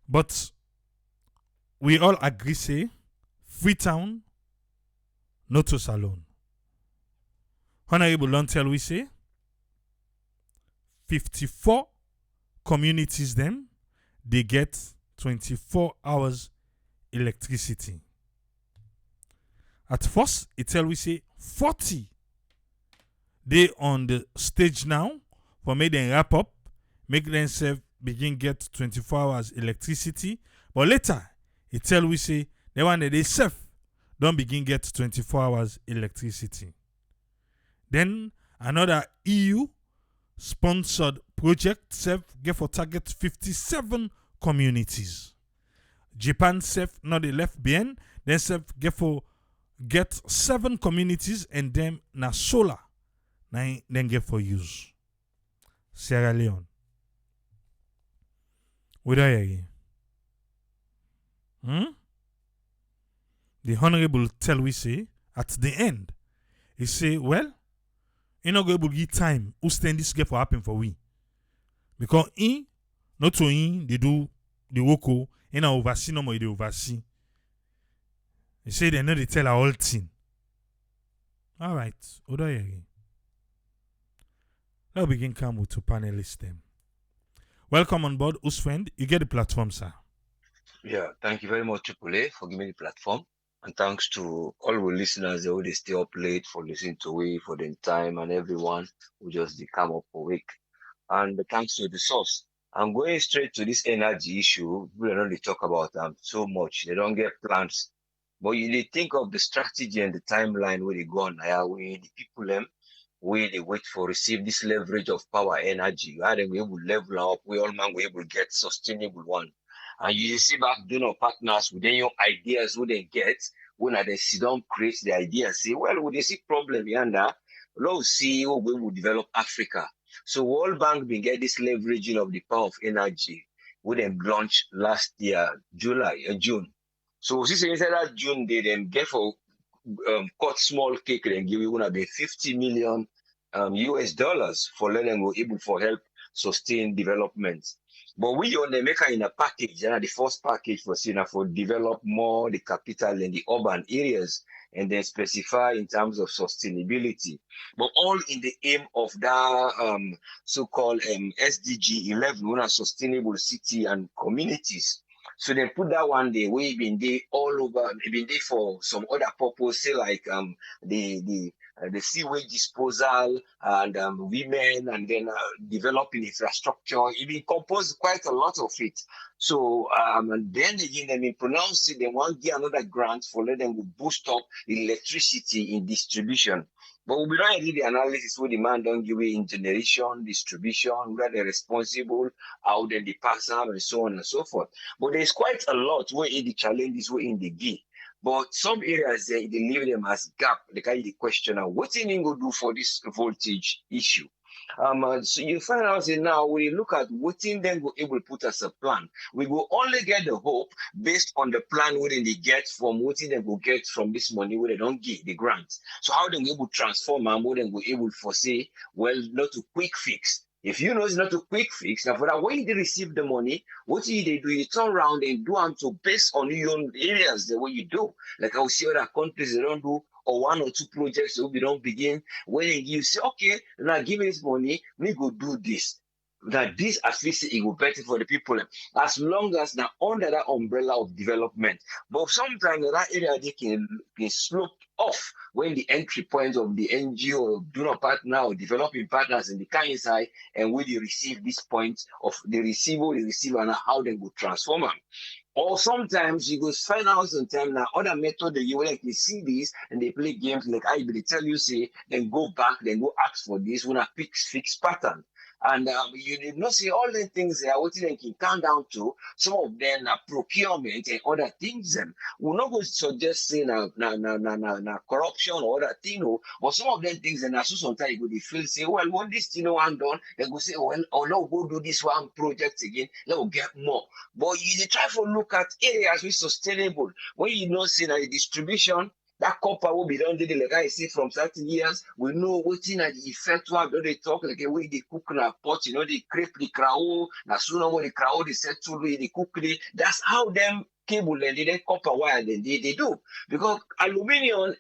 But we all agree say Freetown not to alone. Honorable Lontel we say 54 communities them they get 24 hours electricity. At first, it tell we say 40 they on the stage now for make them wrap up, make themselves begin get 24 hours electricity. But later, it tell we say the one that they self don't begin get 24 hours electricity. Then another EU sponsored project self get for target 57 communities. Japan self not they left behind, then self get 7 communities and them na solar then get for use. Sierra Leone. We don't hear you. The honorable tell we say at the end, he say, well, you not going to give time who stand this get for happen for we. Because not to they do the woko, in oversee no more they oversee. They say they know they tell our whole thing. All right, Odo Yeri. Let's begin come with two panelists then. Welcome on board, Usfriend. You get the platform, sir. Yeah, thank you very much, Chipule, for giving me the platform. And thanks to all the listeners who they stay up late for listening to we for the time and everyone who just come up for week. And thanks to the source. I'm going straight to this energy issue. We don't really talk about them so much. They don't get plans. But you they think of the strategy and the timeline where they go on here, where the people them where they wait for receive this leverage of power energy. Where they will level up, we all man we able get sustainable one. And you see back partners within your ideas who they get when they sit down create the ideas. Say, well, would they see problem yonder? Let's see how we will develop Africa. So World Bank been get this leveraging of the power of energy when they launched last year, June. So since inside that June, they then get for cut small cake and give you one of the 50 million US dollars for letting go able for help sustain development. But we on the maker in a package, the first package for Sina for develop more the capital in the urban areas and then specify in terms of sustainability. But all in the aim of that so-called SDG 11, one sustainable city and communities. So they put that one day we been there all over, been there for some other purpose, say like the sewage disposal and women, and then developing infrastructure. It been composed quite a lot of it. So and then again, they pronounce it. They want to get another grant for let them boost up electricity in distribution. But we don't read the analysis where the man don't give it in generation, distribution, where they're responsible, how then they pass out, and so on and so forth. But there's quite a lot where in the challenges where in the give. But some areas they leave them as gap. They kind of question what thing you go do for this voltage issue. So you find out that now when you look at what thing then go able to put as a plan, we will only get the hope based on the plan where they get from what thing they go get from this money where they don't get the grants. So how they able to transform and what they go able to foresee, well, not to quick fix. If you know it's not a quick fix, now for that when they receive the money, what do they do? You turn around and do them to based on your own areas the way you do. Like I will see other countries they don't do or one or two projects that we don't begin. When you say, okay, now give me this money, we go do this. That this at least it will better for the people as long as now under that umbrella of development. But sometimes that area they can slope off when the entry point of the NGO do not partner or developing partners in the kind side and when they receive this point of the receiver and how they will transform them. Or sometimes you go find out sometimes now other method that you like they see this and they play games like I they tell you say then go back, then go ask for this when a fix pattern. And you did not see all the things they are what they can come down to. Some of them are procurement and other things. We're not going to suggest say na corruption or other thing, but some of them things and so sometimes you go feel say, well, when this thing one done, they go say, well, oh no, go do this one project again, let's get more. But you try to look at areas which sustainable. When you know see that the distribution That copper will be done like I see from 30 years. We know what in the effect what they talk like a way they cook in a pot, they crepe the crow, na sooner when the crow they set to the cook it. That's how them cable and then copper wire they do. Because aluminium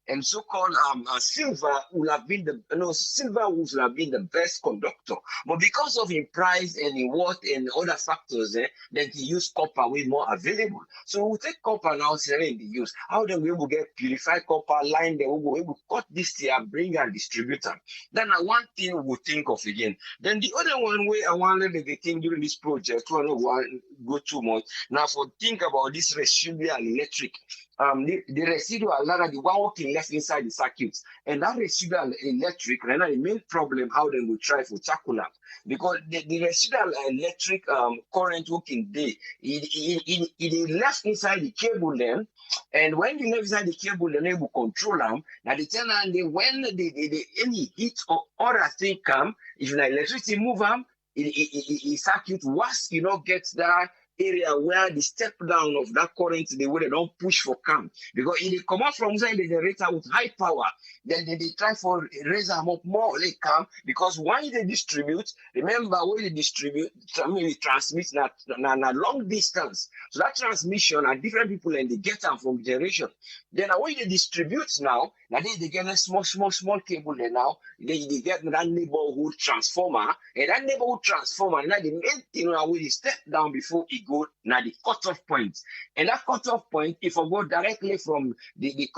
and so-called silver would have been silver would have been the best conductor, but because of in price and in worth and other factors, then he use copper way more available. So we take copper now, sell in the use. How then we will get purified copper line? Then we will cut this here, bring and distribute them. Then one thing we will think of again. Then the other one way I want to the thing during this project, I don't want go too much. Now for think about this residual electric. The residual ladder, the one working left inside the circuits, and that residual electric, and the main problem how they will try for tackle them, because the residual electric current working day, it left inside the cable then, and when you left inside the cable, then they will control them. Now the tell them when any heat or other thing come, if the electricity move them, it circuit once you know gets that area where the step down of that current the way they don't push for cam, because if they come out from inside the generator with high power, then they try for raise them up more they come, because when they distribute, remember when they distribute, I mean, they transmit na long distance, so that transmission are different people and they get them from generation. Then when they distribute now they get a small cable there now, they get that neighborhood transformer, and that neighborhood transformer now the main thing now we step down before it go now the cutoff point, and that cutoff point if I go directly from the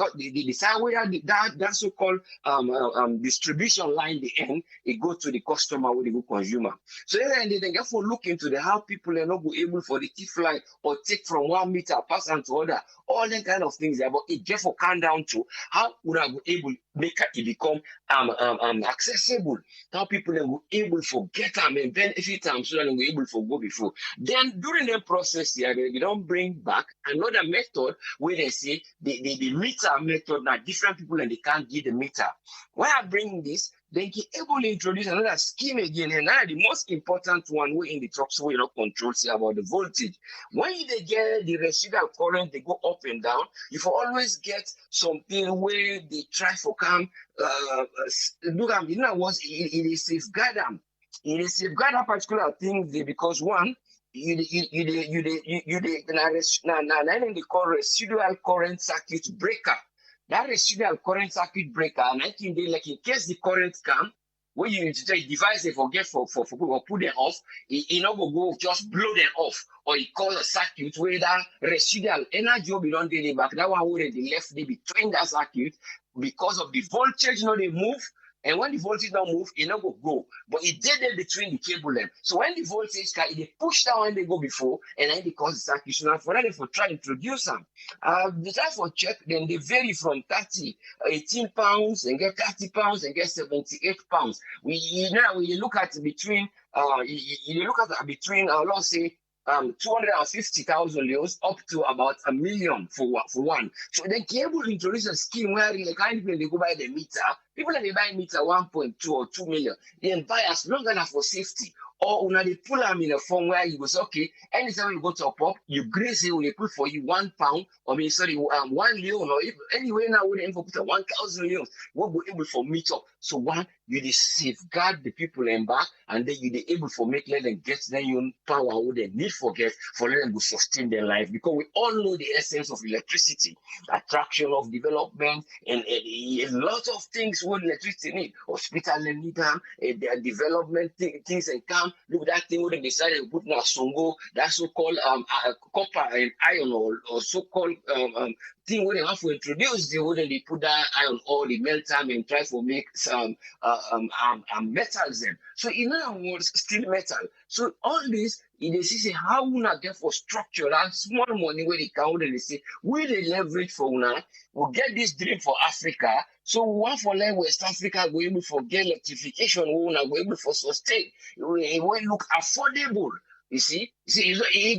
side where that so-called distribution line the end, it go to the customer with the consumer. So then they get for look into the how people are not go able for the thief line or take from 1 meter pass on to other, all that kind of things there, but it get for come down to how would I be able make it become accessible, how people are able to get them and benefit them so that they were able to go before. Then during the process here, they don't bring back another method where they say the meter method now different people and they can't give the meter. Why I bring this, then he able to introduce another scheme again, and now the most important one we in the talks we not control say about the voltage. When they get the residual current, they go up and down. You will always get something where they try for come look at was it is safeguard them. It is safeguard that particular thing because one they call residual current circuit breaker. That residual current circuit breaker, and I think they like in case the current come, when you device they forget for put them off, it not go just blow them off, or it cause a circuit where that residual energy will be done daily back. That one already left between that circuit because of the voltage, they move. And when the voltage don't move, it not go. But it did there between the cable them. So when the voltage can, they push down when they go before, and then they cause the circuit. So now for that, they for try to introduce them. The time for check, then they vary from 18 pounds and get 30 pounds and get 78 pounds. When you look at between, let's say, 250,000 euros up to about $1 million for one. So then cable introduce a scheme where the kind of people they go buy the meter. People that they buy meter 1.2 or 2 million, they buy as long enough for safety. Or when they pull them in a form where you go, okay, anytime you go to a pop, you grace it, they put for you £1, or maybe 1 Leone, or anyway now we aim for put 1,000 Leones, we'll be able for meet up. So one, you dey safeguard the people in back, and then you dey able for make let them get their own power what they need for get for let them go sustain their life, because we all know the essence of electricity, attraction of development, and a lot of things what electricity need. Hospital need them, their development things and come. Look that thing where they decided to put now songo, that so-called copper and iron or so-called thing where they have to introduce the way they put that iron ore, the melt time and try to make some metals then. So in other words, steel metal. So all this, they say how we not get for structure and small money where they count and they say we they leverage for now, we'll get this dream for Africa. So we want for like West Africa, we able for get electrification, we not able for sustain. We look affordable. You see, it's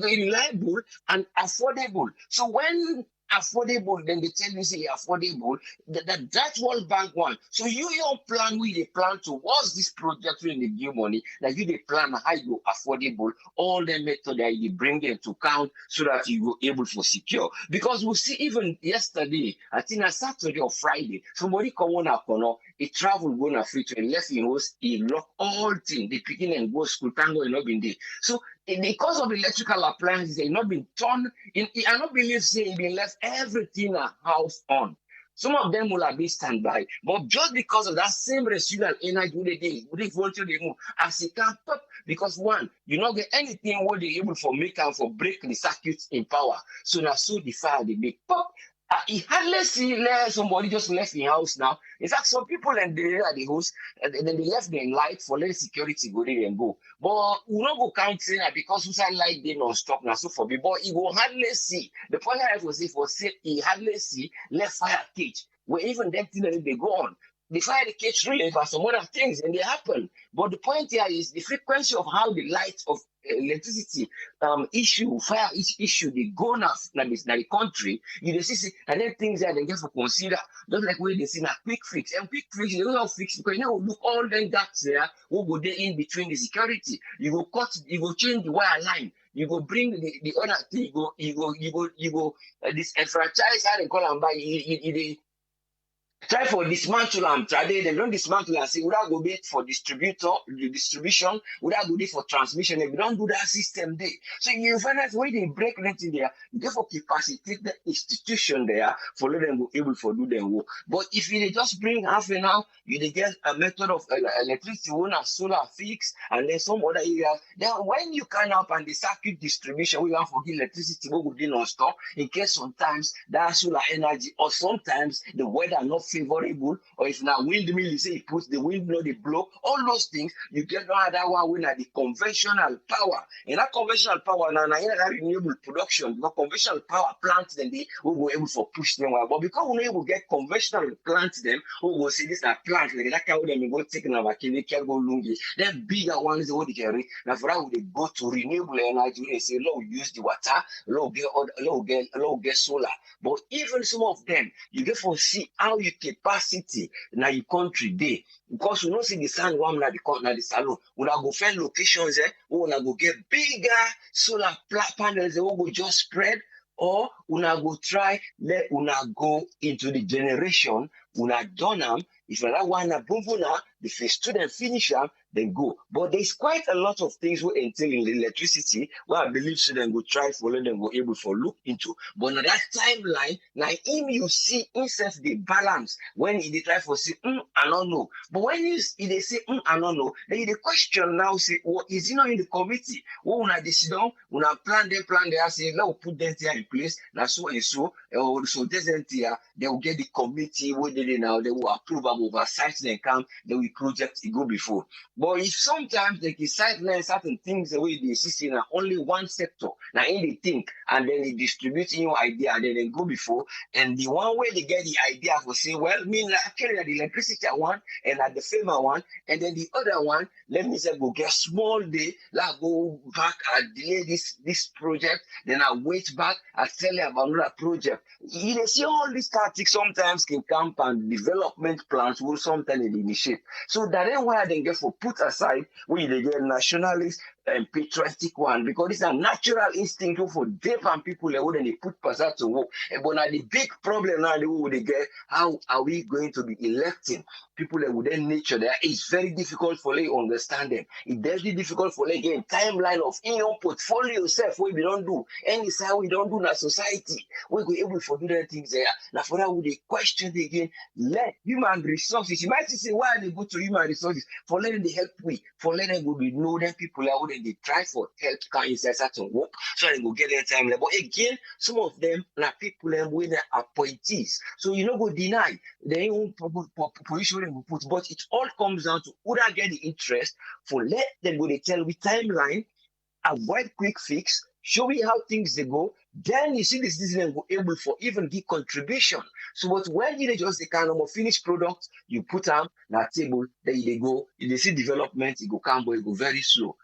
reliable and affordable. So when affordable, then they tell you say affordable. That's World Bank one. So your plan with the plan towards this project when they give money, like you the plan how you affordable, all the method that you bring them to count so that you will able to secure. Because we see even yesterday, I think a Saturday or Friday, somebody come on up on a travel going to Freetown, left in house, he lock all things, they picking and go school, tango and not been there. So because of electrical appliances, they not been turned in. I not believe saying been left everything a house on. Some of them will have been standby, but just because of that same residual energy they voltage they move as it can pop. Because one, you not get anything where they able for make and for break the circuits in power. So now so the fire they make pop. He hardly see somebody just left the house now. In fact, some people and they are the house, and then they left the light for let security go there and go. But we not go count saying that because we say light they non stop now so for me. But he will hardly see. The point I was say for say he hardly see left fire cage. Where even them thing that they go on. The fire the cage really for some other things and they happen. But the point here is the frequency of how the light of electricity fire issue they go now the country, you dey see and then things that they get for consider, just like where they see a quick fix. And quick fix, you don't fix because you know look all them gaps there who go there in between the security. You go cut, you go change the wire line. You go bring the other thing, you go this enfranchise how they call them by try for dismantle and try they don't dismantle and say would I go bait for the distribution, would I go there for transmission? If you don't do that system there. So you find out where they break anything there, you therefore capacitate the institution there for let them go able for do them work. But if you just bring half an hour, you they get a method of electricity one and solar fix and then some other areas. Then when you can up and the circuit distribution, we want to give electricity what would be non-stop in case sometimes that solar energy or sometimes the weather not favorable, or if now windmill you say it puts the wind blow they blow, all those things you get another one when the conventional power. And that conventional power now that renewable production, the conventional power plants then they will go able to push them out. But because we able to get conventional plants them, we will say this are plants like that can them go take na vakini can go lungi. Then bigger ones they would carry. Now for that they go to renewable energy and say low use the water, low get solar. But even some of them you get for see how you capacity na your country dey because we no see the sun warm na the salon. Una go find locations una go get bigger solar panels wey go just spread, or una go try let una go into the generation. Una done am. If that one na boom na the student finish am, then go. But there's quite a lot of things we entail in the electricity where I believe students go try for let them go able for look into. But now that timeline, now him you see instead the balance when he try for say I don't know. But when they say I don't know, then the question now say what is he not in the committee? What when I decide on when I plan they say now put them here in place, now so and so or so doesn't here they will get the committee where they now they will approve and oversight them come, they will project it go before. But if sometimes they can sideline certain things the way they see in only one sector, now in they think and then they distribute your idea and then they go before, and the one way they get the idea for say, well, me actually the electricity one and at the FEMA one, and then the other one, let me say go get small day, like go back and delay this project, then I wait back, I tell you about another project. You see all these tactics sometimes can come and development plans will sometimes initiate. So that is why they get for put aside when they get nationalist and patriotic one, because it's a natural instinct for deaf and people when they put aside to work. But now the big problem now they get, how are we going to be electing people that would then nature there? It's very difficult for you to understand them. It's very difficult for you again timeline of in your portfolio self where we don't do any side we don't do in our society. We go able to do that things there. Now for that would they question again, let human resources. You might say why they go to human resources for letting they help we, for letting go be know them people that would they try for help can inside certain work so they go get their time. But again, some of them are people with their appointees. So you know go deny their own position they put, but it all comes down to who that get the interest for let them go they tell with timeline, avoid quick fix, show me how things they go. Then you see the citizen go able for even give contribution. So but when you just the kind of finished product, you put them that table, then they go, if they see development, it go come, but it go very slow.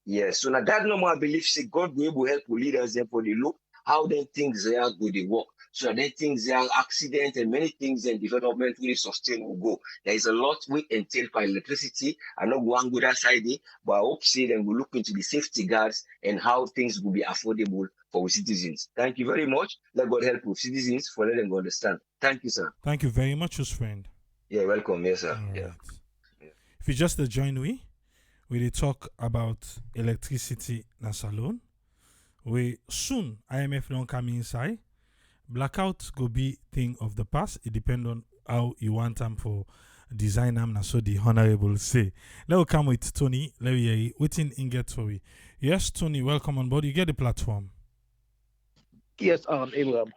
Yes, so now that normal belief say God will able help leaders there for the look how then things there go they work. so then things there, accident and many things and development really sustain will go. There is a lot we entail for electricity. I know one good side, but I hope see them will look into the safety guards and how things will be affordable for citizens. Thank you very much. Let God help with citizens for letting them understand. Thank you, sir. Thank you very much, his friend. Yeah, welcome. Yes, sir. All Yeah. right. If you just join we dey talk about electricity na salon. We soon IMF don't come inside. Blackout go be thing of the past. It depend on how you want them for design them. Na so the honorable say. Let me come with Tony. Let me hear waiting in get for we. Yes, Tony, welcome on board. You get the platform. Yes, Abraham,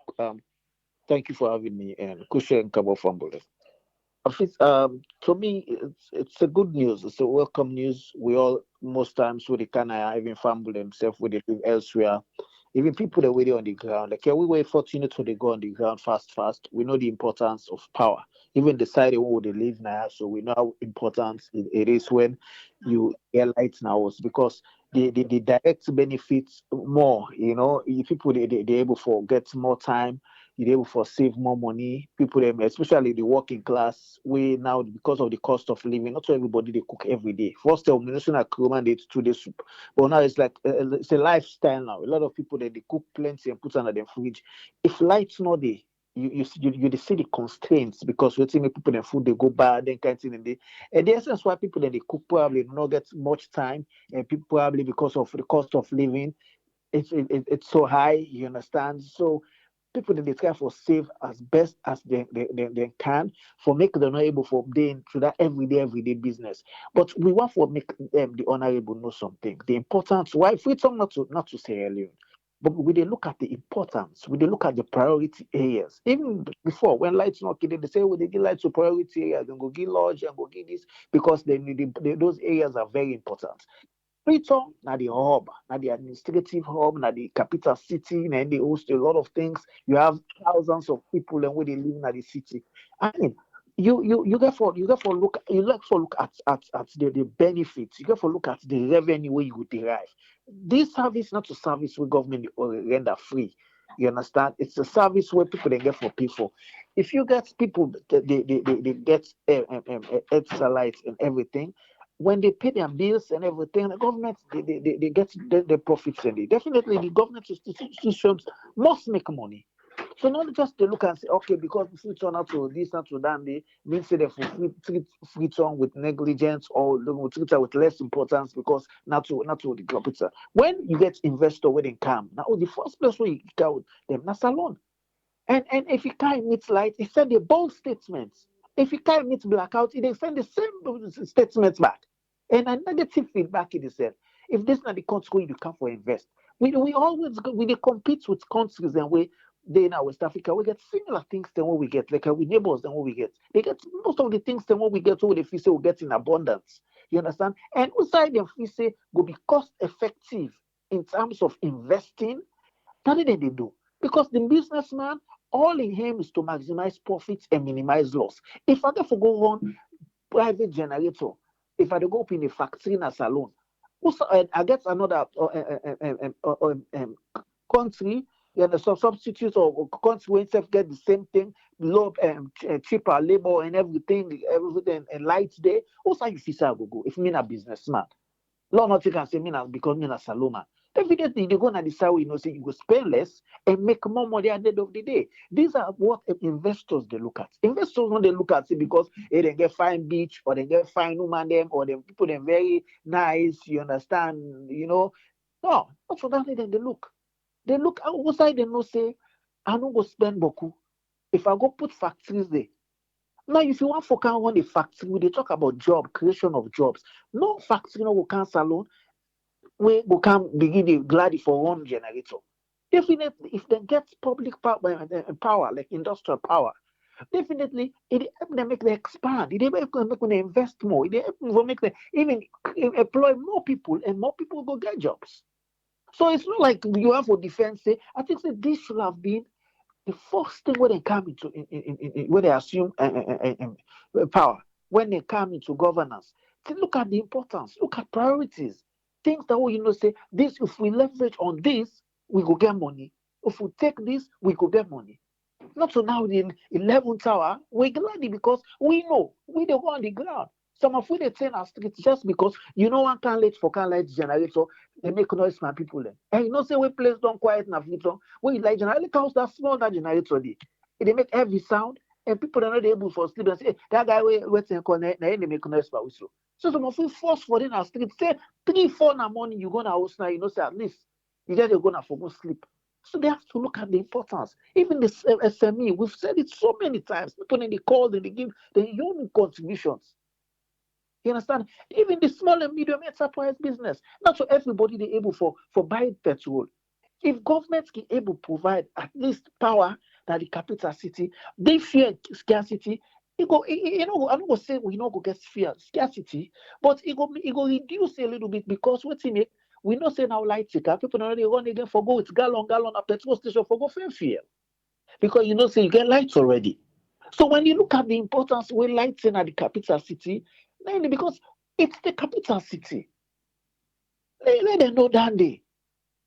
thank you for having me and Kushe Kabo Fambule. To me, it's a good news. It's a welcome news. We all, most times, with the kind even family themselves, with they live elsewhere. Even people that wait on the ground, like, yeah, we were fortunate to they go on the ground fast. We know the importance of power. Even the side where they live now, so we know how important it is when you get lights now, because the direct benefits more. If people they able for get more time, you're able for save more money. People, especially the working class, we now because of the cost of living, not everybody they cook every day. First, the national crew they 2 day soup, but now it's like it's a lifestyle now. A lot of people they cook plenty and put under the fridge. If lights not there, you see the constraints because you see people the food they go bad then kind of thing and the essence why people that they cook probably not get much time, and people probably because of the cost of living it's so high, you understand? So people that they try for save as best as they can for make them not able for day into that everyday business. But we want for make the honorable know something. The importance why freedom not to say earlier. But we they look at the importance, we they look at the priority areas. Even before when lights not kidding, they say well, they give lights to priority areas and go give lodge and go give this because those areas are very important. Freetown, now the hub, now the administrative hub, now the capital city, and they host a lot of things. You have thousands of people and where they live in the city. I mean, you get for look at the benefits. You get for look at the revenue where you would derive. This service not to service where government or render free. You understand? It's a service where people they get for pay for. If you get people they get extra lights and everything, when they pay their bills and everything, the government they get the profits and definitely the government institutions must make money. So not just to look and say, okay, because we switch on out to this, not to that, they means say they for treat on with negligence or they will treat her with less importance because not to the capital. When you get investor where they come, now the first place where you get them, that's alone. And if you can't meet light, he send a bold statements. If you can't meet blackout, they send the same statements back. And a negative feedback in itself. If this not the country where you come for invest, we always go, we dey compete with countries and they in our West Africa, we get similar things than what we get, like we neighbors than what we get. They get most of the things than what we get, what they feel say we get in abundance. You understand? And inside them feel say go be cost effective in terms of investing. Nothing that they do. Because the businessman, all in him is to maximize profits and minimize loss. If I get for go on private generator, if I dey go open a factory in a salon, also I get another country, you know, some substitute or country where itself get the same thing, low cheaper labor and everything and light day. Also, you feel say I go if me a businessman. Law not can say me na because me na Saloma. Definitely they go na the side say you go spend less and make more money at the end of the day. These are what investors they look at. Investors when they look at it because they get fine beach or they get fine woman them or them people them very nice, you understand, No, not for that then they look. They look outside they know say I no go spend boku. If I go put factories there. Now, if you want for can run a factory, we dey talk about job, creation of jobs. No factory no go can salon, we go can begin the glad for one generator. Definitely, if they get public power like industrial power, definitely it help them make them expand. It help them make them invest more. It help them make them even employ more people, and more people go get jobs. So it's not like you have for defense. Say, I think that this should have been the first thing when they come into when they assume power, when they come into governance, to look at the importance, look at priorities, things that say this. If we leverage on this, we go get money. If we take this, we go get money. Not so now the 11th hour, we're glad because we know we don't go on the ground. Some of we they turn our streets just because you know one can late for can light generator, they make noise my people then. And you know say we place don't quiet na Freetown. When you like generator counts that small that generator dey. They make heavy sound and people are not able for sleep and say, hey, that guy waiting connect now they make noise by whistle. So some of we force for in our street, say 3, 4 in the morning, you go na house now, you know, say at least you just go na for go sleep. So they have to look at the importance. Even the SME, we've said it so many times. People in the call, they give their own contributions. You understand? Even the small and medium enterprise business, not so everybody they able for buying petrol. If government can able provide at least power that the capital city, they fear scarcity. It go, you know, I'm not gonna say we not go get fear scarcity, but it go reduce a little bit because what's in it, we know say now light ticker, people already run again for go with gallon a petrol station for go fear because you know say you get lights already. So when you look at the importance we lights in at the capital city, mainly because it's the capital city. Let them know that day.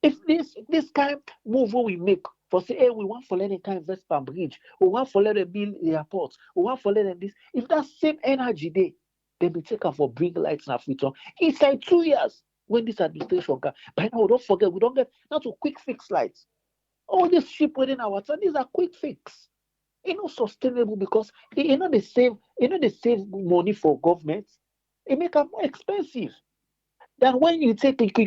If this kind of move we make for say, hey, we want for let them kind invest per bridge, we want for let them build the airport, we want for let them this. If that same energy they be taken for bring lights in Africa. It's like 2 years when this administration come. But now don't forget, we don't get not to quick fix lights. All this ship within our time, these are quick fix. It's not sustainable because they save money for government. It make it more expensive. Than when you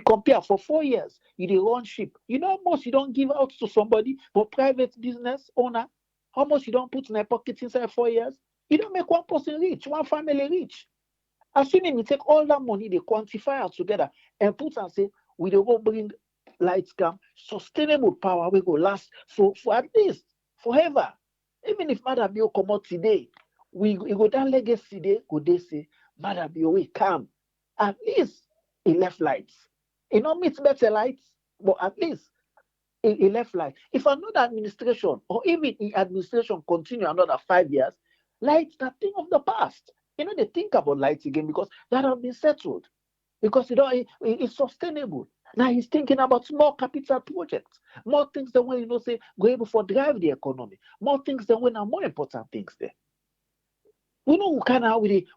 compare for 4 years, you dey run ship. You know how much you don't give out to somebody for private business owner? How much you don't put in their pocket inside 4 years? You don't make one person rich, one family rich. Assuming you take all that money, they quantify it together and put and say, we dey go bring light scam, sustainable power we go last for at least forever. Even if Madam Bio come out today, we go down legacy day, go they say, Madam Bio, we come. At least he left lights. He not meet better lights, but at least he left light. If another administration or even in administration continue another 5 years, lights that thing of the past. You know, they think about lights again because that have been settled. Because it's sustainable. Now he's thinking about more capital projects, more things than when you know say go able for drive the economy, more things than when are more important things there. We know kind of we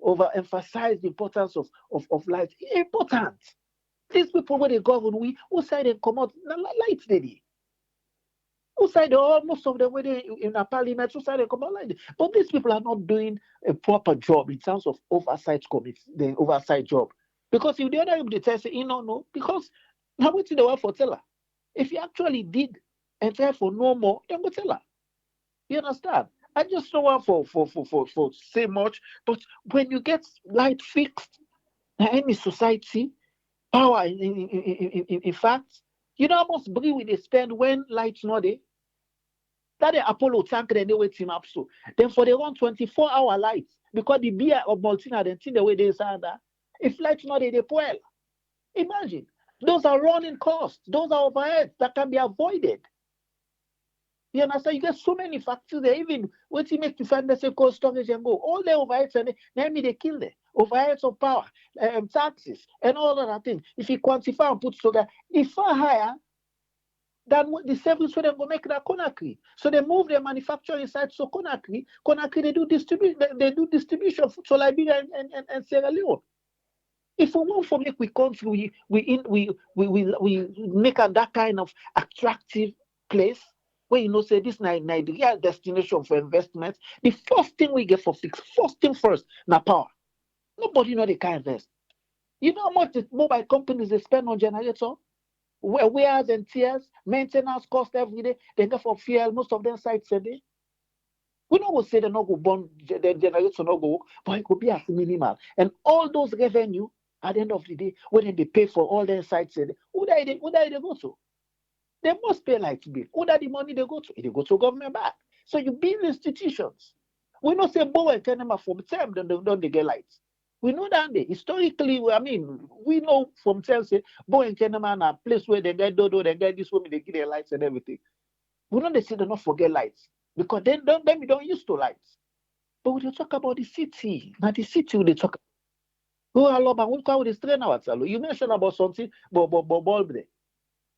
overemphasize the importance of light. Important. These people where they govern, we who side them come out lights they. Who side most of them where they in a parliament, who side they come out like this. But these people are not doing a proper job in terms of oversight committee, the oversight job. Because if the other people they tell say, you know, no, because now what's the word for tell her? If you actually did and try for no more, then go tell her. You understand? I just don't want for say much, but when you get light fixed in any society, power in fact, you know how much breathe we they spend when lights not there? That the Apollo tank then they wait him up so. Then for the run 24-hour lights, because the beer of Maltina then think the way they say that. If lights not there, they spoil. Imagine. Those are running costs, those are overheads that can be avoided. You understand? You get so many factors there. Even what you make to find the same cold storage and go. All the overheads and then they kill them. Overheads of power, taxes, and all of that thing. If you quantify and put together, it's far higher than what the savings where they go make that Conakry. So they move their manufacturing sites to Conakry. Conakry they do distribution to Liberia and Sierra Leone. If we want to make we country, we make a, that kind of attractive place where you know say this Nigeria destination for investment, the first thing we get for fix, first thing first, na power. Nobody know they can invest. You know how much the mobile companies they spend on generator? Wears and tears, maintenance cost every day, they get for fuel, most of them sites a day. We don't go say they not go burn the generator not go work, but it could be as minimal. And all those revenue at the end of the day, when they pay for all their sites, who they go to? They must pay light bill. Who that the money they go to? They go to government back. So you build institutions. We not say Bow and Kenema from time don't they get lights. We know that they historically, I mean, we know from Chelsea, Bow and Kenema are a place where they get dodo, they get this woman, they get their lights and everything. We know they say they not forget lights because then we don't used to lights. But when you talk about the city, now the city they talk. Oh, hello, but we call this train out. You mentioned about something, but bulb there.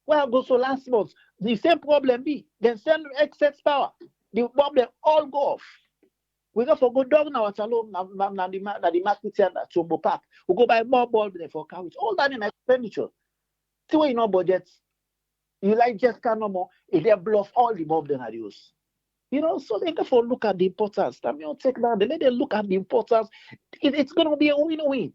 Well, go so last month, the same problem be. Then send excess power. The problem all go off. We go for go down now at alone na the market here at Chombo Park. We go buy more bulb there for carriage. All that in expenditure. See where you know budget. You like just can no more. If they bluff all the bulb then I use. So they go for look at the importance. I mean, take that. They let them look at the importance. It's going to be a win-win.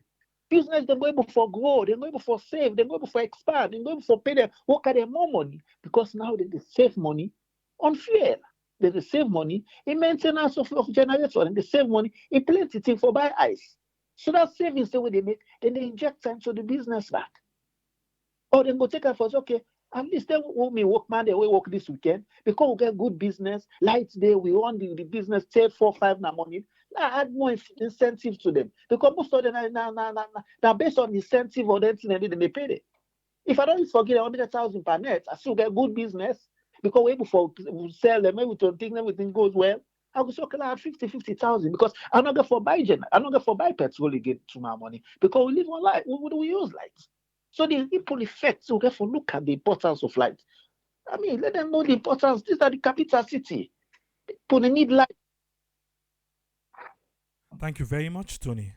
Business, they're going for grow, they're going for save, they're going for expand, they're going for pay them, work at them more money because now they save money on fuel. They save money in maintenance of generator, and they save money in plenty things for buy ice. So that savings the way they make, then they inject into the business back. Or they go take it for okay. At least they will me work man, they will work this weekend because we get good business. Light day, we want the business 3, 4, 5 in the morning. I add more incentive to them because most of them now based on incentive or anything they pay it. If I don't forget 100,000 per net, I still get good business because we're able to sell them, everything goes well. I will say, okay, I have 50,000 because I'm not going for buy I'm not going for buy petrol again to my money because we live on light. We use lights. So the ripple effect, so therefore look at the importance of light. I mean, let them know the importance. These are the capital city. People they need light. Thank you very much, Tony.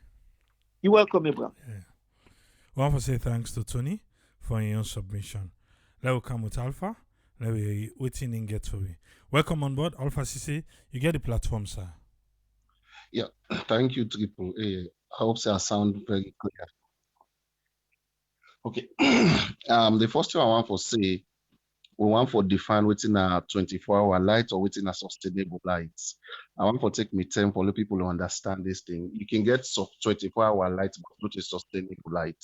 You're welcome, Abraham. Yeah. We want to say thanks to Tony for your submission. Let us come with Alpha. Let me waiting in get for me. Welcome on board, Alpha CC. You get the platform, sir. Yeah, thank you, Triple A. I hope I sound very clear. Okay. The first thing I want to say, we want to define within a 24-hour light or within a sustainable light. I want to take me time for the people to understand this thing. You can get 24-hour light, but not a sustainable light.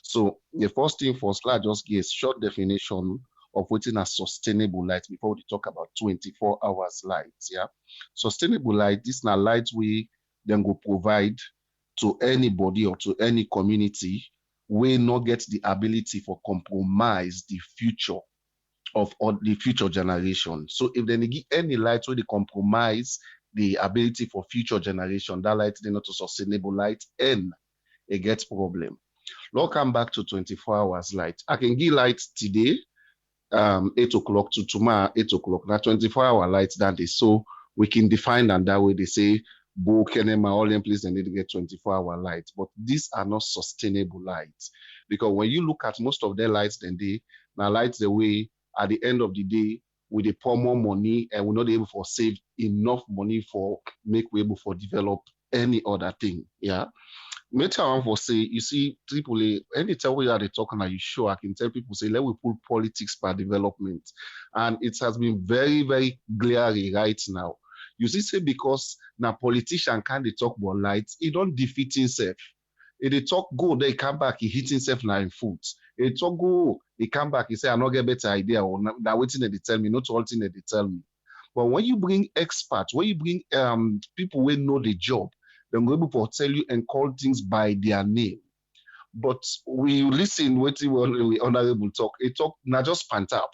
So the first thing first, I just give a short definition of within a sustainable light before we talk about 24 hours light. Yeah. Sustainable light, this is a light we then go provide to anybody or to any community we not get the ability for compromise the future of all the future generation. So if they give any light where they compromise the ability for future generation, that light they not a sustainable light and it gets problem. Now come back to 24 hours light. I can give light today, 8 o'clock to tomorrow, 8 o'clock. Now 24-hour light that is so we can define and that way they say Bo Kenema, all in place, they need to get 24-hour lights. But these are not sustainable lights. Because when you look at most of their lights, then they now lights the way at the end of the day, we they pour more money and we're not able to save enough money for make we able for develop any other thing. Yeah. Later on for say, you see, AAA, anytime we are talking, are you sure? I can tell people say, let we put politics per development. And it has been very, very glaring right now. You see, say because now politician can't they talk about lights, he don't defeat himself. If they talk go, they come back, he hit himself now in foot. If they talk go, he come back, he say, I not get better idea, or that waiting that they tell me, not all thing that they tell me. But when you bring experts, when you bring people who know the job, they're able to tell you and call things by their name. But we listen, waiting we honorable talk. It talk not just pant up.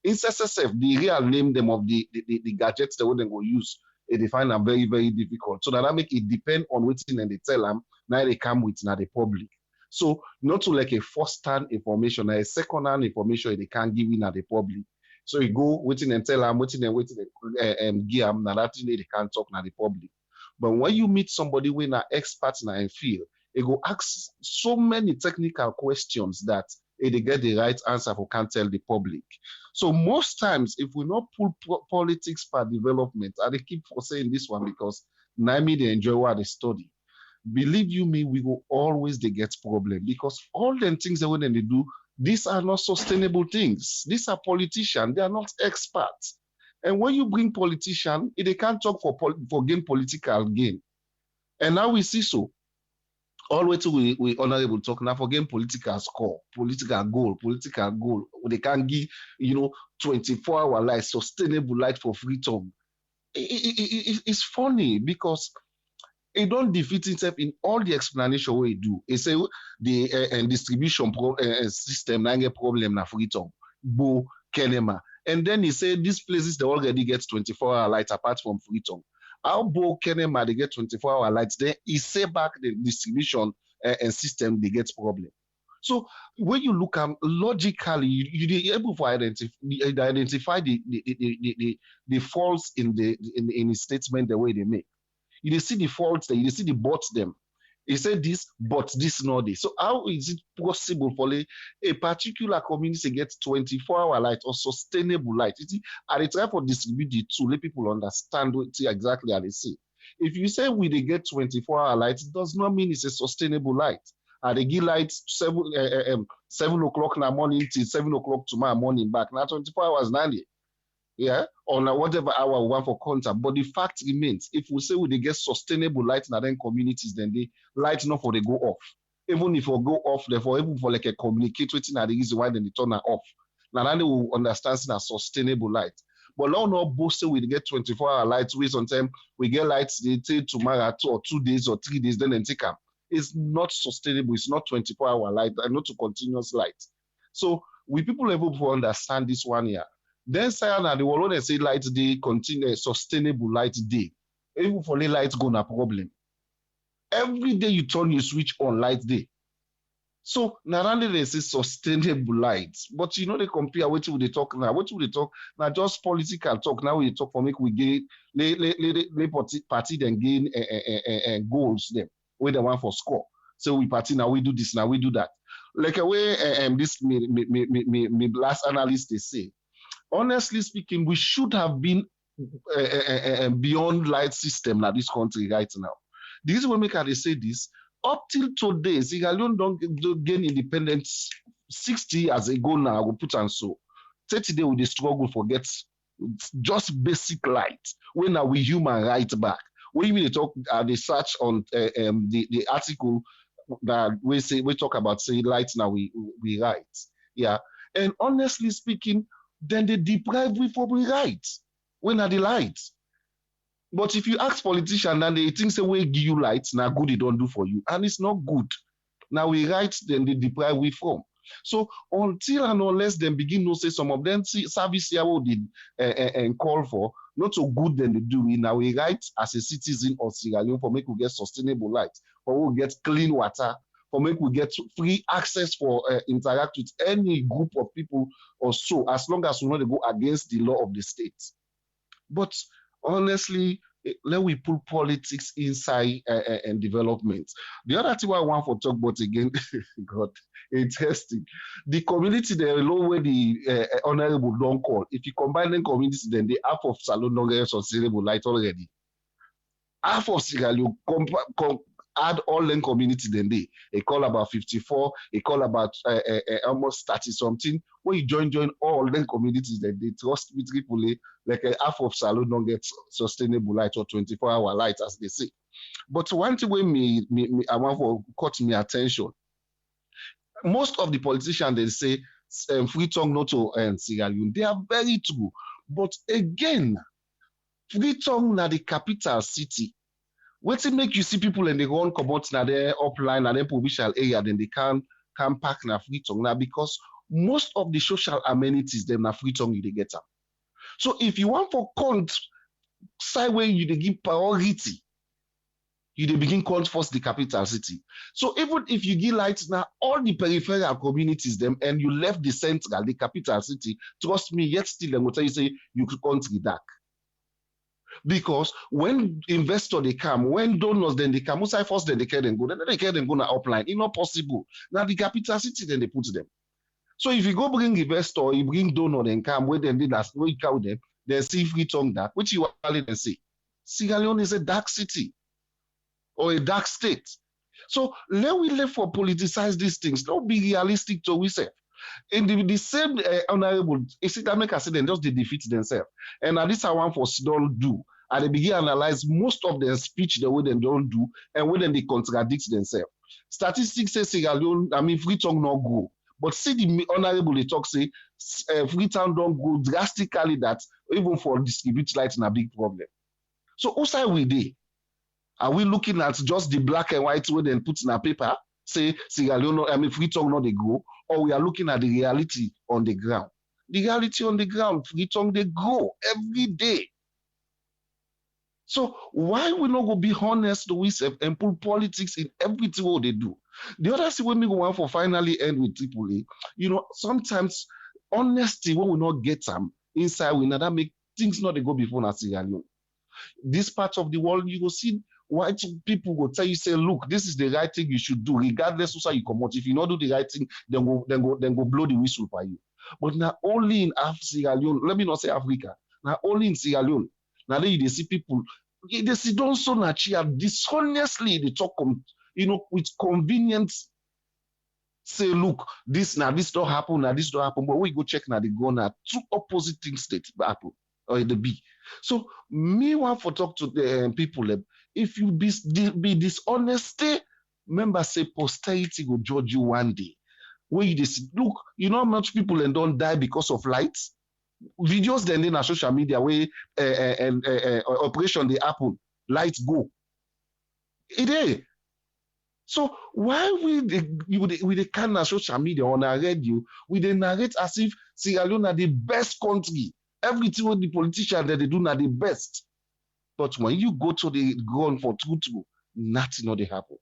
In SSF, the real name them of the gadgets they wouldn't go use, they find them very, very difficult. So that make it depend on waiting and they tell them, now they come with now the public. So not to like a first-hand information, a second-hand information they can't give in at the public. So you go waiting and tell them, waiting and give them, now that they can't talk now the public. But when you meet somebody with an expert in a field, they go ask so many technical questions that they get the right answer for can't tell the public. So most times, if we not pull politics per development, and they keep for saying this one because Naimi they enjoy what they study. Believe you me, we will always they get problem because all them things that when they do, these are not sustainable things. These are politicians, they are not experts. And when you bring politicians, they can't talk for gain political gain. And now we see so. All way to we honorable talk now for gain political score, political goal. They can't give 24-hour light, sustainable light for Freetown. It's funny because it don't defeat itself in all the explanation we do. It say the distribution system na get problem na Freetown, Bo Kenema. And then he said these places they already get 24-hour light apart from Freetown. How Bo Kenema they get 24-hour lights? Then he say back the distribution and system they get problem. So when you look at logically, you're able to identify the faults in the statement the way they make. You see the faults there, you see the but them. He said this, but this not this. So how is it possible for a particular community to get 24-hour light or sustainable light? You see, at the time for distribute it to let people understand what exactly how they say. If you say we they get 24-hour light, it does not mean it's a sustainable light. And they give light 7 o'clock in the morning till 7 o'clock tomorrow morning back. Now 24 hours now. Yeah, on whatever hour we want for contact. But the fact remains, if we say they get sustainable light in then communities, then they light not for they go off. Even if we go off, therefore, even for like a communicate with the reason why then they turn it off. Now then they will understand that sustainable light. But now not both say we get 24-hour lights, we sometimes we get lights they take tomorrow 2 days or 3 days, then they take them. It's not sustainable, it's not 24-hour light, and not a continuous light. So we people able to understand this one here. Then say that the one they say light day continue sustainable light day. Even for the light go na problem. Every day you turn your switch on light day. So now only they say sustainable light, but you know they compare what will they talk now? What will they talk now? Just political talk now. We talk for make we gain party then gain goals them where they want for score. So we party now we do this now we do that. Like a way this me last analyst they say. Honestly speaking, we should have been beyond light system now this country right now. The reason why they say this, up till today, Sierra Leone don't gain independence 60 years ago now, I will put on so. 30 days with the struggle for get just basic light. When are we human right back? When we talk the search on the article that we talk about say light now we write. Yeah. And honestly speaking, then they deprive we from the rights. When are the lights? But if you ask politicians and they think say we give you lights, now good they don't do for you. And it's not good. Now we rights, then they deprive we from. So until and unless they begin to say some of them service here will did and call for, not so good than they do. Now we right as a citizen of Sierra Leone for make we get sustainable light, for we get clean water, for make we get free access for interact with any group of people or so, as long as we know they go against the law of the state. But honestly, let we put politics inside and development. The other thing I want to talk about again, God, interesting. The community, the low where the honorable don't call. If you combine the communities, then the half of Salon don't get sustainable light already. Half of Sierra Leone add all the community then they call about 54, they call about almost 30 something. When you join all the communities that they trust with people like a half of Salon don't get sustainable light or 24-hour light as they say. But one thing when I want to cut me attention. Most of the politicians they say Freetown not to Sierra Leone, they are very true. But again, Freetown na the capital city. What's it make you see people and they go on come out na their upline and their provincial area, then they can pack na Freetown now because most of the social amenities them na Freetown you they get them. So if you want for count side where you they give priority, you they begin count first the capital city. So even if you give lights now all the peripheral communities them and you left the central, the capital city, trust me, yet still them will tell you say you could country dark. Because when investors they come, when donors then they come, most first then they can then go na upline. It's not possible. Now the capital city then they put them. So if you go bring investor, you bring donor then come, where then they last where you count them, then see Freetown dark, which you already then say. Sierra Leone is a dark city or a dark state. So let we let for politicize these things. Don't be realistic to ourselves. And the same honorable, it's it America say then just they defeat themselves. And this I want for don't do. And they begin analyze most of their speech the way they don't do and when then they contradict themselves. Statistics say Sierra Leone, Freetown not go. But see the honorable they talk say Freetown don't go drastically that even for distribute light in a big problem. So who side we dey? Are we looking at just the black and white way then put in a paper, say Sierra Leone, Freetown not they go, or we are looking at the reality on the ground? The reality on the ground, Freetown they grow every day. So why we not go be honest to ourselves and put politics in everything what they do? The other thing when we go on for finally end with Tripoli, sometimes honesty when we not get them inside, we not make things not they go before na Sierra Leone. This part of the world, you will see white people will tell you, say, look, this is the right thing you should do, regardless of how you come out. If you not do the right thing, then go blow the whistle for you. But not only in Sierra Leone, let me not say Africa, not only in Sierra Leone. Now they see people, they see don't so naturally dishonestly they talk with convenience. Say, look, this don't happen, now this don't happen. But we go check now they go now two opposite things that happen or the be. So me want for talk to the people. If you be dishonest, remember say posterity will judge you one day. Where you see, look, you know how much people and don't die because of lights. Videos then in social media where operation they happen, lights go. It is. So why with the kind of social media on our radio, we they narrate as if Sierra Leone are the best country. Everything with the politicians that they do are the best. But when you go to the ground for true, nothing not they happen.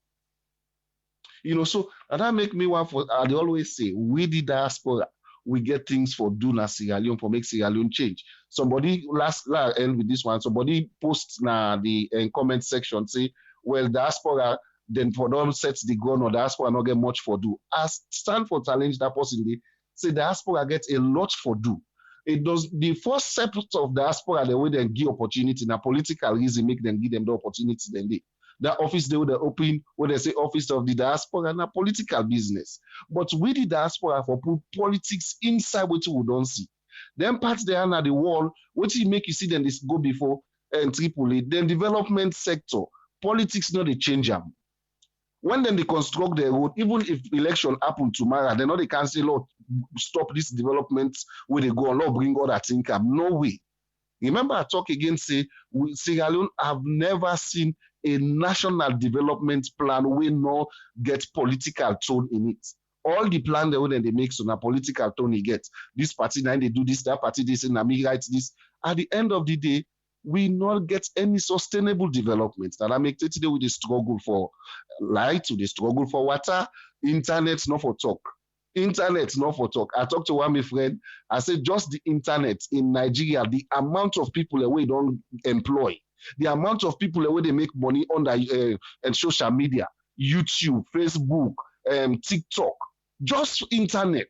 So and that make me want for they always say we the diaspora, we get things for do na Sierra Leone for make Sierra Leone change. Somebody last end with this one, somebody post na the comment section say, well, diaspora then for them sets the gun or diaspora not get much for do. As stand for challenge that possibly say diaspora gets a lot for do. It does the first step of diaspora the way they give opportunity na political reason make them give them the opportunity then they. That office they would open when they say office of the diaspora and a political business. But with the diaspora for put politics inside what we don't see. Then parts there are the wall, what you make you see them this go before and Tripoli, then development sector, politics not they change them. When then they construct the road, even if election happen tomorrow, they know they can say, Lord, stop this development where they go and Lord bring all that income. No way. Remember, I talk again, say, Sierra Leone have never seen a national development plan where no get political tone in it. All the plan they make so na political tone you get. This party now they do this, that party they say na me write this. At the end of the day, we not get any sustainable development. That I make it today with the struggle for light, with the struggle for water, internet not for talk. Internet not for talk. I talked to one my friend. I said just the internet in Nigeria, the amount of people that we don't employ, the amount of people that they make money on the and social media, YouTube, Facebook, TikTok, just internet.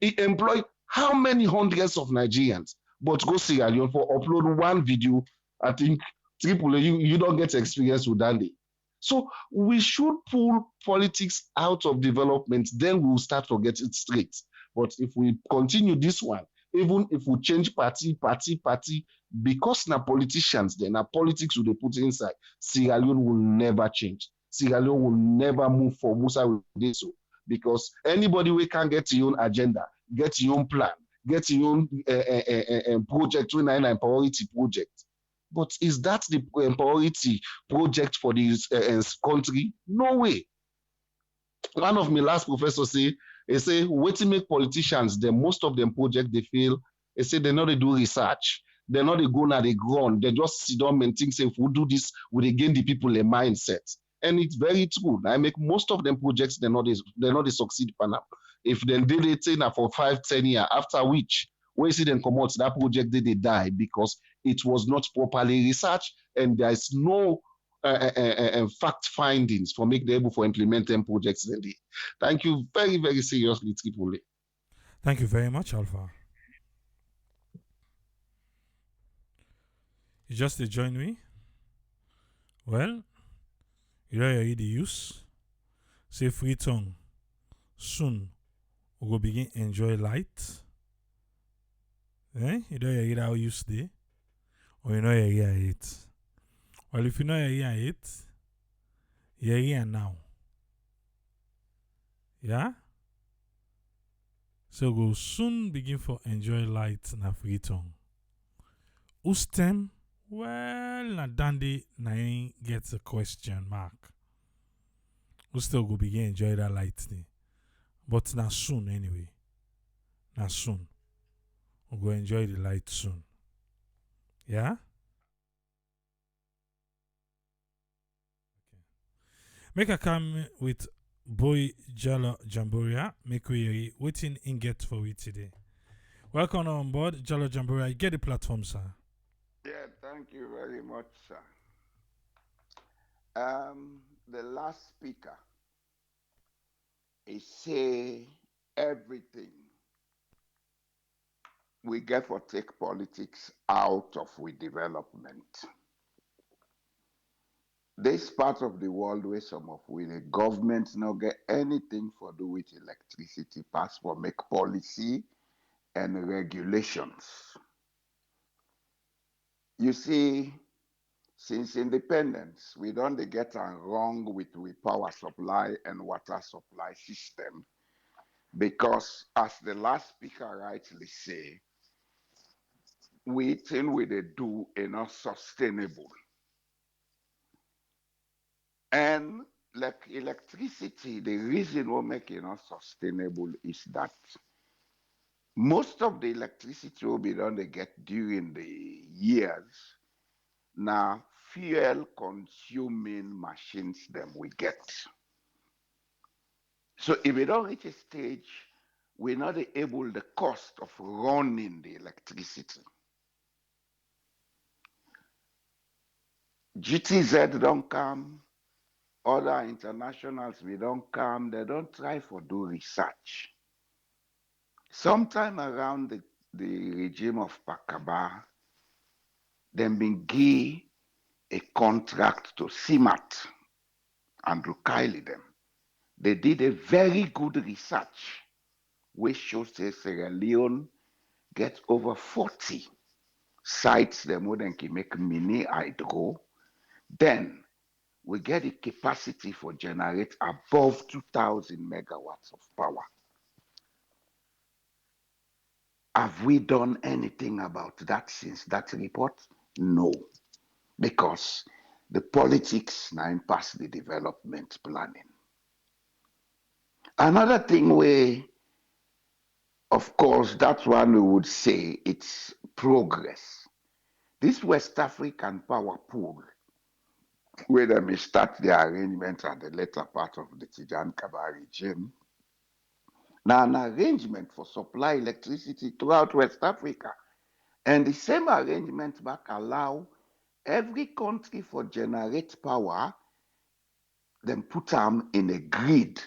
It employ how many hundreds of Nigerians? But go Sierra Leone for upload one video. I think Tripoli, you don't get experience with that day. So we should pull politics out of development, then we'll start to get it straight. But if we continue this one, even if we change party, because now politicians, then now politics will they put inside, Sierra Leone will never change. Sierra Leone will never move for Musa will do so. Because anybody we can get your own agenda, get your own plan, get your own project, 29 priority project. But is that the priority project for this country? No way. One of my last professors say, wait to make politicians, most of them project they fail. They say they know they do research. They know they go now they ground. They just sit down and think, say, if we do this, we gain the people a mindset. And it's very true. I make most of them projects, they know they succeed for now. If they did it now for 5-10 years, after which we see them come out, that project they die because it was not properly researched and there is no fact findings for make them able for implement them projects. Thank you very, very seriously, Tripoli. Thank you very much, Alpha. You just to join me? Well, you know you the use. Say Freetown. Soon we will begin enjoy light. You know you hear how you stay, or you know you hear it. Well, if you know you hear it, you're here now. Yeah? So we'll soon begin for enjoy light na Freetown. Ustem, well, na dandy na gets a question mark. We still go begin enjoy that light day. But na soon anyway. Na soon. We'll go enjoy the light soon. Yeah? Make a come with boy Jalo Jamboria. Make we waiting in get for we today. Welcome on board, Jalo Jamboria. Get the platform, sir. Yeah, thank you very much, sir. The last speaker is say everything we get for take politics out of we development. This part of the world where some of we the governments not get anything for do with electricity pass for make policy and regulations. You see, since independence, we don't get wrong with we power supply and water supply system because, as the last speaker rightly say, we think we they do enough sustainable. And like electricity, the reason we make it not sustainable is that most of the electricity will be done they get during the years now fuel consuming machines them we get. So if we don't reach a stage, we're not able the cost of running the electricity. GTZ don't come, other internationals we don't come, they don't try for do research. Sometime around the regime of Pakaba, them been give a contract to CIMAT, Andrew Kiley them. They did a very good research which shows that Sierra Leone get over 40 sites them where they can make mini hydro. Then we get the capacity for generate above 2,000 megawatts of power. Have we done anything about that since that report? No, because the politics now pass the development planning. Another thing where, of course, that's one we would say it's progress. This West African power pool, where they may start the arrangement at the later part of the Tijan Kaba regime, now an arrangement for supply electricity throughout West Africa. And the same arrangement back allow every country for generate power, then put them in a grid.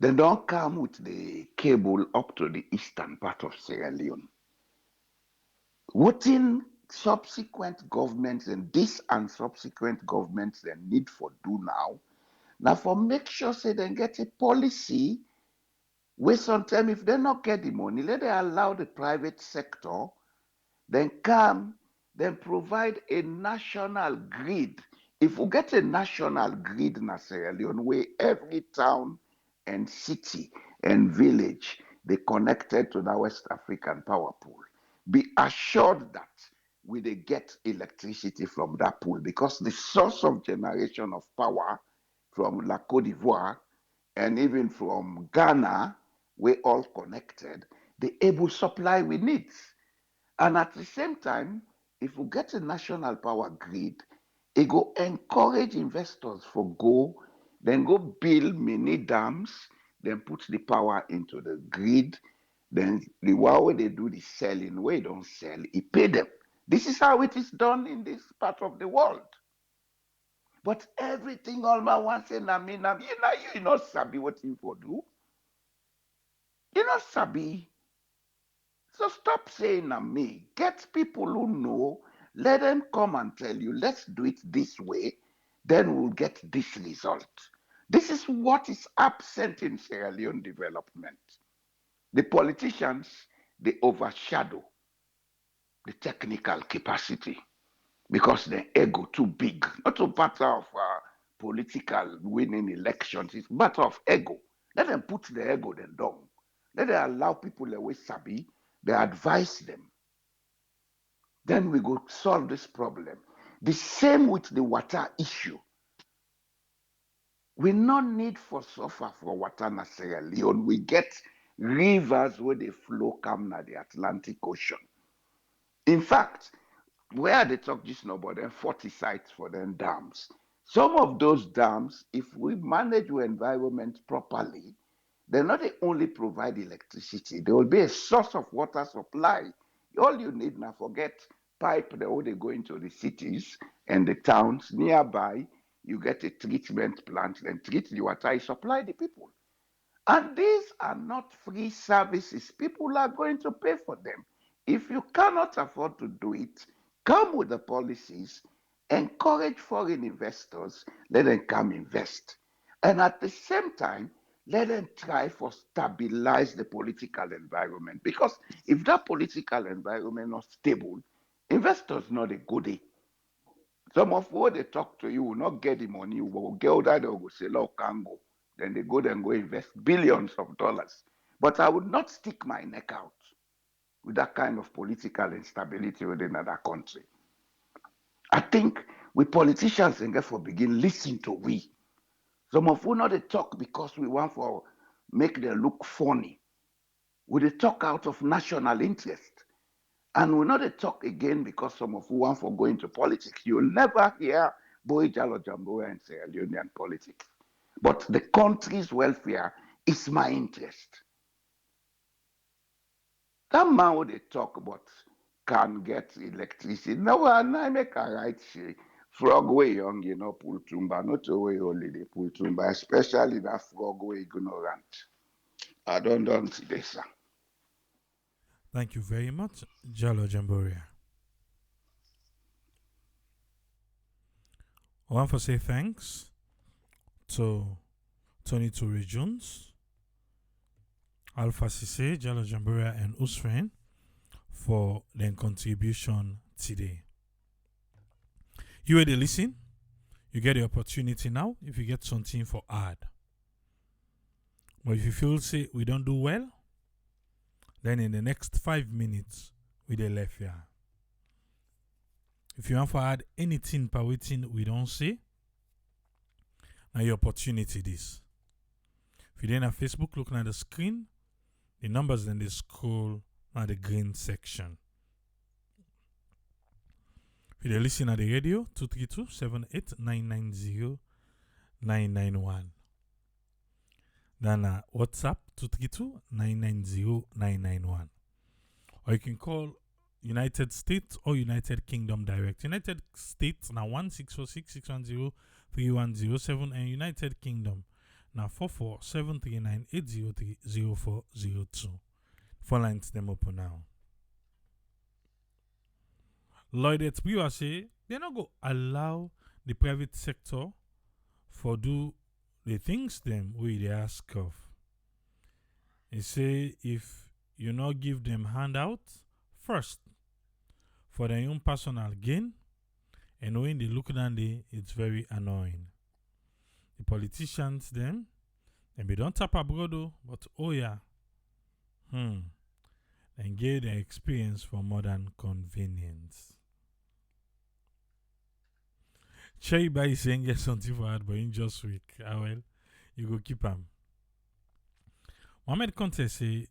They don't come with the cable up to the eastern part of Sierra Leone. Within subsequent governments and this and subsequent governments they need for do now for make sure say they get a policy where sometimes if they not get the money, let they allow the private sector then come, then provide a national grid. If we get a national grid in Sierra Leone where every town and city and village they connected to the West African power pool, be assured that we they get electricity from that pool because the source of generation of power from La Côte d'Ivoire and even from Ghana, we all connected, the able supply we need. And at the same time, if we get a national power grid, it go encourage investors for then go build mini dams, then put the power into the grid, then the way they do the selling, where they don't sell, it pay them. This is how it is done in this part of the world. But everything all my one say, you not sabi what you for do. You not sabi. So stop saying na me. Get people who know. Let them come and tell you, let's do it this way. Then we'll get this result. This is what is absent in Sierra Leone development. The politicians, they overshadow the technical capacity because the ego too big. Not a matter of political winning elections. It's a matter of ego. Let them put the ego then down. Let them allow people away sabi. They advise them. Then we go solve this problem. The same with the water issue. We no need for suffer for water na Sierra Leone. We get rivers where they flow come na the Atlantic Ocean. In fact, where they talk just now about them 40 sites for them dams. Some of those dams, if we manage the environment properly, they not only provide electricity, there will be a source of water supply. All you need now, forget pipe, the way they go into the cities and the towns nearby, you get a treatment plant, then treat the water, you supply the people. And these are not free services. People are going to pay for them. If you cannot afford to do it, come with the policies, encourage foreign investors, let them come invest. And at the same time, let them try for stabilize the political environment. Because if that political environment not stable, investors not a goodie. Some of what they talk to you will not get the money, you will get that they will say, look, can go. Then they go invest billions of dollars. But I would not stick my neck out with that kind of political instability within another country. I think we politicians and therefore begin listen to we. Some of we not they talk because we want for make them look funny. We they talk out of national interest. And we not they talk again because some of who want for going to politics. You'll never hear Boy Jalo Jambo and Sierra Leonean politics. But the country's welfare is my interest. That man who they talk about can get electricity. No, I make a right say. Frog way young, pull tumba, not away only they pull tumba, especially that frog way ignorant. I don't see this. Thank you very much, Jalo Jamboria. I want to say thanks to 22 regions, Alpha Cisse, Jalo Jamboria, and Usfren for their contribution today. You already listen. You get the opportunity now if you get something for add. But if you feel say we don't do well, then in the next 5 minutes we dey left here. If you want to add anything per waiting we don't say, now your opportunity this. If you then have Facebook, looking at the screen, the numbers then they scroll at the green section. If you listen at the radio, 232-78-990-991. Then WhatsApp, 232-990-991. Or you can call United States or United Kingdom direct. United States now 1-646-610-3107 and United Kingdom now 44739-803-0402. Phone lines them open now. Lloyd Etzbiwa say they not go allow the private sector for do the things them we they ask of. He say if you not give them handout first for their own personal gain, and when they look down there, it's very annoying. The politicians them, and they don't tap abroad though, but oh yeah, and get their experience for modern convenience. Cherry by saying get something for that, but in just week, well, you go keep them. Mohamed Conte say,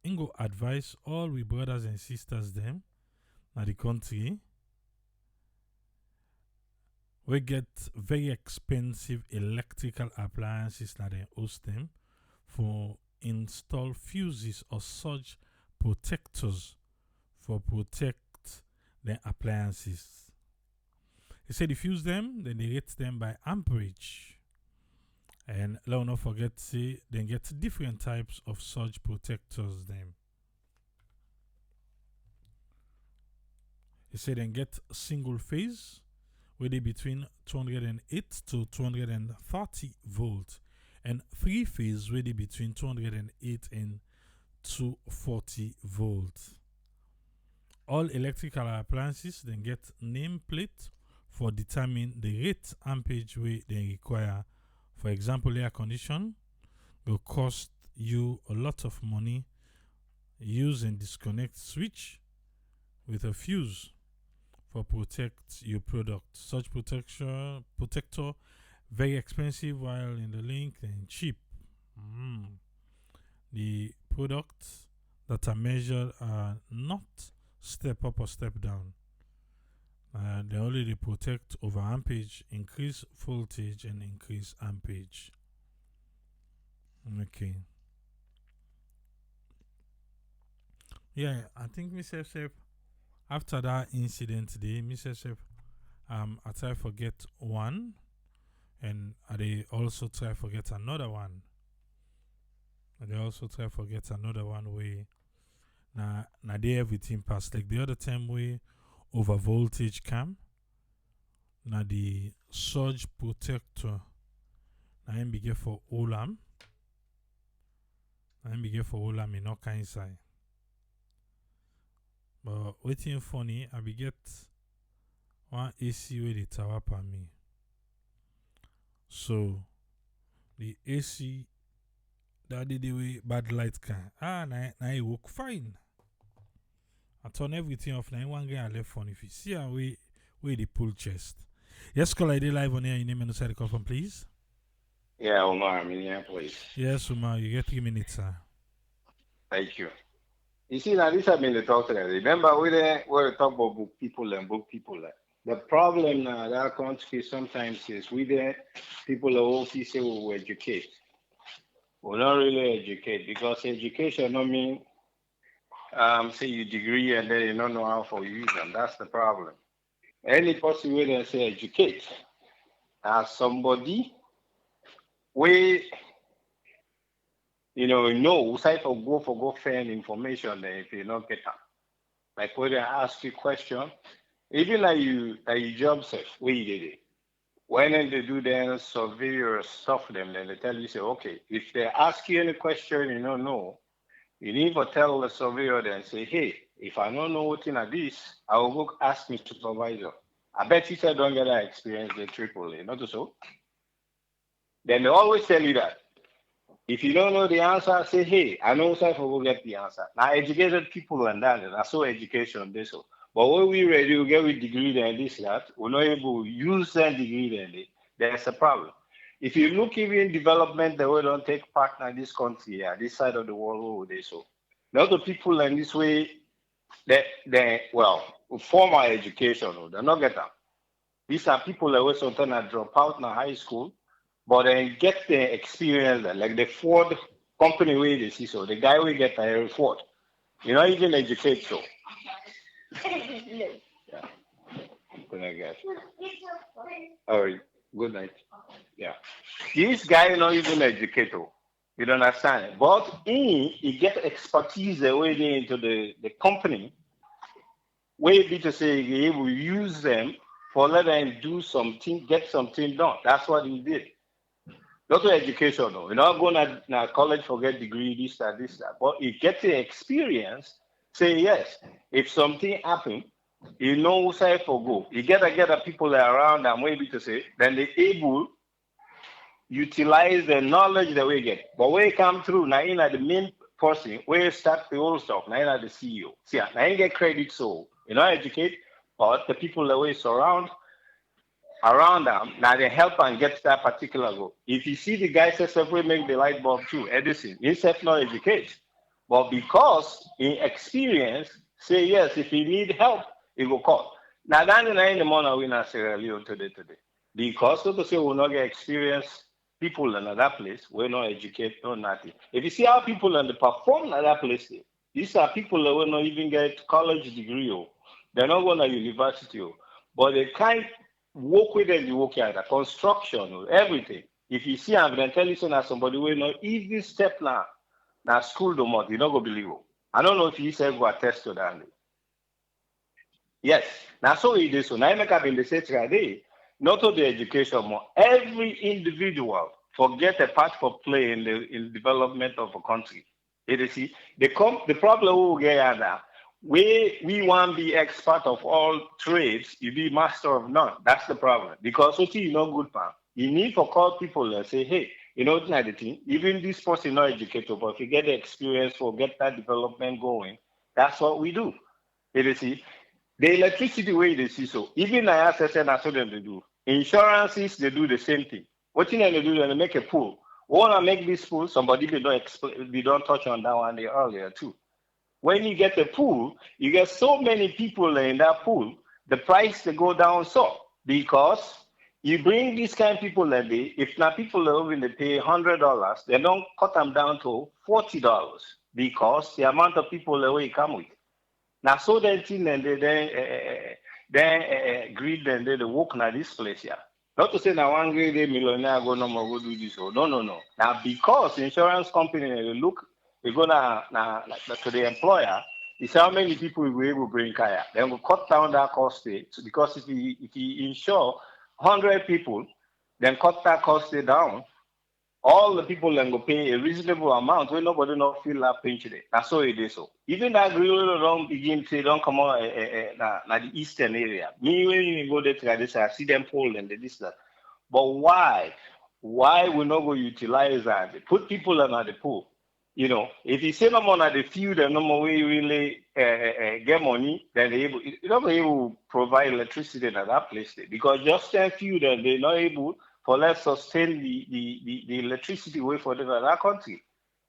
Ingo advise all we brothers and sisters them na the country we get very expensive electrical appliances that they host them for install fuses or surge protectors for protect the appliances. He said if use them, then they rate them by amperage. And let not forget say they get different types of surge protectors them. He said then get single phase where they between 208 to 230 volts and three phase where they between 208 and 240 volts. All electrical appliances then get nameplate for determine the rate amperage way they require. For example, air condition will cost you a lot of money. Use and disconnect switch with a fuse for protect your product. Such protector very expensive while in the link and cheap. The products that are measured are not step up or step down. They only they protect over ampage, increase voltage, and increase ampage. Okay. Yeah, I think Mr. Shep, after that incident today, Mr. Shep, I try forget one, and they also try forget another one. And they also try forget another one way. Now they everything pass. Like the other time we over voltage cam. Now the surge protector. Now him be get for Olam. Now him be get for Olam in all kind side. But waiting funny, I be get one AC with the tower per me. So the AC that did the way bad light can. Now it work fine. I turn everything off. Now one guy I left phone. If you see how we the pull chest. Yes, call ID live on here. Your name and the side of the call from, please. Yeah, Omar, Minneapolis. Yes, Umar, you get 3 minutes, sir. Thank you. You see, now this has been the talk today. Remember, we talk about book people and book people. The problem now that country sometimes is we there people are all say we will educate. We not really educate because education don't mean say you degree and then you don't know how to use them. That's the problem. Any person way they say educate as somebody we side for go find information there if you not get them. Like when they ask you question, even like you job search, where you did it. When they do their survey or stuff them, then they tell you say, okay, if they ask you any question you don't know, you need to tell the surveyor then say, hey, if I don't know what in this, I will go ask my supervisor. I bet you said don't get that experience the triple A, not so. Then they always tell you that. If you don't know the answer, say, hey, I know if I will get the answer. Now educated people and that, I saw education this so. But when we ready to get with degree then this, that, we're not able to use that degree then there's a problem. If you look even development that we don't take part in this country, this side of the world, what they so. A lot of people in this way, formal education, they're not get them. These are people that were sometimes drop out in high school, but then get the experience, like the Ford company way they see so, the guy will get a Ford. You know, even educate so. Yeah. Good night, guys. All right. Good night. Yeah. This guy not even educated. You don't understand. But he get expertise the way they into the company. Way be to say he will use them for let them do something, get something done. That's what he did. Not to education, though. You're not going to college for get degree, this, that, this, that. But you get the experience, say yes. If something happen, you know say for go. You get the people that are around and maybe to say, then they able utilize the knowledge that we get. But when you come through, now you know the main person, where you start the whole stuff, now you know the CEO. See, now you get credit so, educate, but the people that we surround around them, now they help and get that particular goal. If you see the guy says we make the light bulb too, Edison, himself not educate. But because in experience, say yes, if he need help, he will call. Now that in the morning we not Sierra Leone today. Because so to say we not get experience, people in that place, we not educate, no nothing. If you see how people in the perform in that place, these are people that will not even get college degree. They're not going to university. But they can't work with them, you work at construction, everything. If you see, I'm going to tell you, as somebody will know, easy step now school the month, you not go believe it. I don't know if you said go attest to that. Yes, now so it is. So now I make up in the state today, not only the education, more every individual forget a part for play in the development of a country. You see, the problem we get now, we want to be expert of all trades, you be master of none. That's the problem. Because what you know good man, you need to call people and say, hey, it's not the thing. Even this person not educated, but if you get the experience for get that development going, that's what we do. You see, the electricity way they see so. Even I SSN I saw them to do. Insurances they do the same thing. What thing they do? They make a pool. Wanna make this pool? Somebody we don't touch on that one earlier too. When you get the pool, you get so many people in that pool. the price they go down so because you bring these kind of people that they if now people are willing to pay $100, they don't cut them down to $40 because the amount of people that we come with. Now so that thing and then greed and they work now this place here. Not to say now one grade a millionaire go no more go do this. Oh, no, no, no. Now because insurance company they look we go to the employer, is how many people we will able to bring kaya. Then we cut down that cost rate. So because if you insure 100 people, then cut that cost rate down. All the people then go pay a reasonable amount where nobody not feel that pinch today. That's all it is. So even that grill don't begin to don't come out na the eastern area. Me when you go there to this, I see them pull and this that. But why? Why we not go utilize that? They put people in the pool. You know, if you say no more at the field and no more way you really get money, then they able you not able to provide electricity in that place there. Because just 10 field and they're not able for let's sustain the electricity way for them in that country.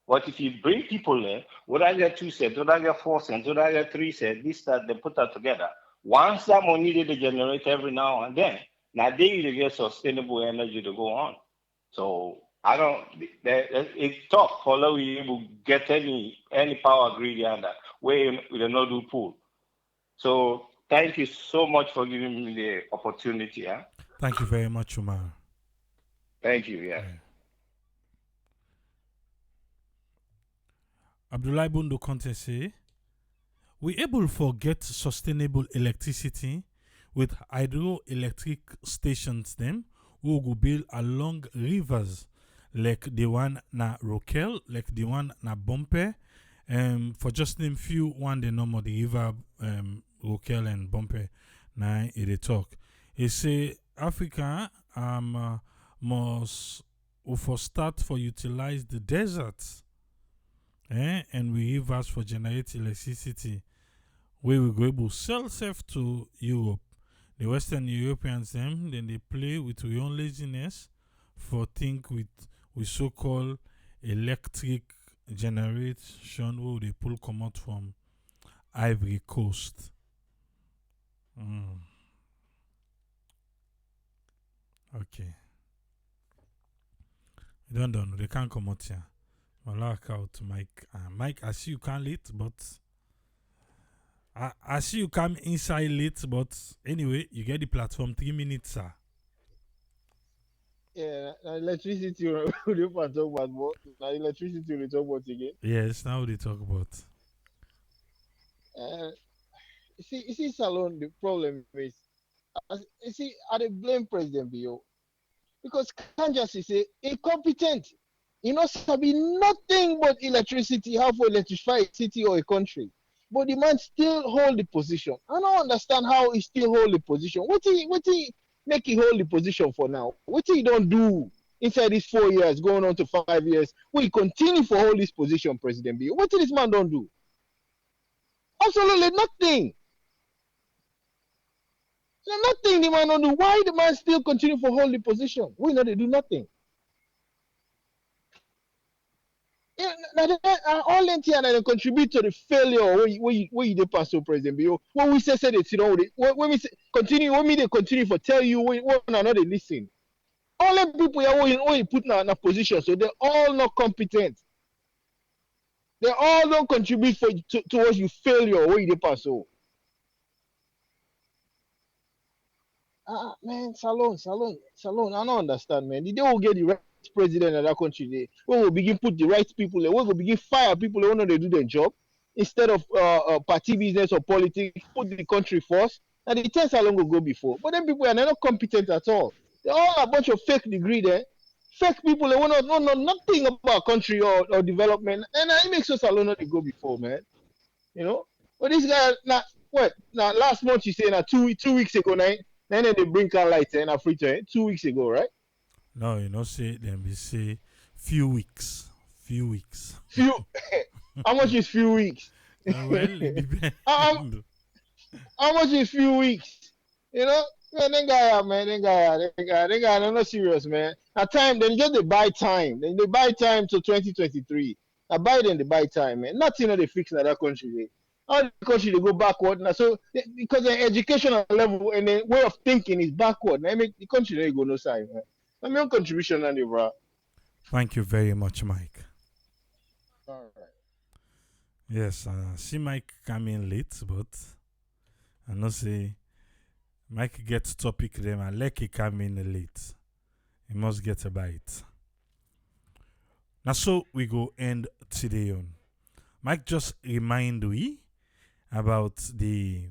But if you bring people there, would I get 2 cents, would I get 4 cents, would I get 3 cents, this, that, they put that together. Once that money they generate every now and then, now they get sustainable energy to go on. So I don't, it's tough for us we able to get any power grid under where we do not do pool. So thank you so much for giving me the opportunity. Yeah? Thank you very much, Umar. Thank you. Yeah. Abdullah Bondo Conte say, we able to get sustainable electricity with hydroelectric stations them who go build along rivers like the one na Rokel, like the one na Bompe. For just name few one the number the river Rokel and Bompe na they talk. He say Africa must for start for utilize the deserts and we rivers for generate electricity where we go able sell self to Europe. The Western Europeans them then they play with their own laziness for think with so-called electric generation where they pull come out from Ivory Coast. Okay. Done. They can't come out here. Malak out, Mike. Mike, I see you can't late, but I see you come inside late, but anyway, you get the platform 3 minutes, sir. Yeah, electricity. We don't want to talk about what? Now electricity we talk about again. Yes, now they talk about. You see, Salon. The problem is, you see, I dey blame President Bio because Kanja say incompetent. You know, sabi nothing but electricity, how to electrify a city or a country. But the man still hold the position. I don't understand how he still hold the position. What he make he hold the position for now? What he don't do inside these 4 years, going on to 5 years? We continue for hold this position, President B. What did this man don't do? Absolutely nothing. Nothing the man don't do. Why the man still continue for hold the position? We know they do nothing. Yeah, all in here and contribute to the failure where you pass so President Bio. When we say they sit down, when we say continue, when we they continue for tell you when another they listen. All the people you put in a position, so they're all not competent. They all don't contribute towards your failure where you pass so. Man, Salon. I don't understand, man. They will get the right president of that country. They will begin put the right people. They will begin fire people who know they do their job instead of party business or politics. Put the country first. And the 10 Salon will go before. But then people are not competent at all. They're all a bunch of fake degree there. Fake people. They will not know nothing about country or development. And it makes us Salon not go before, man. You know. But this guy now last month you say now 2 weeks ago now. Then they bring car lights in Freetown 2 weeks ago, right? No, you know, say them we say few weeks. How much is few weeks? Well, it depends. How much is few weeks? You know, man, that guy, they're not serious, man. At time, then just they buy time. Then they buy time to 2023. Now Biden they buy time, man. Nothing that they fix in that country. How the country they go backward now? So because the educational level and the way of thinking is backward. I mean, the country they go no side. Man. I mean, contribution on the bro. Thank you very much, Mike. All right. Yes, see Mike coming late, but I know say Mike gets topic them and like he come in late. He must get a bite. Now so we go end today on. Mike just remind we about the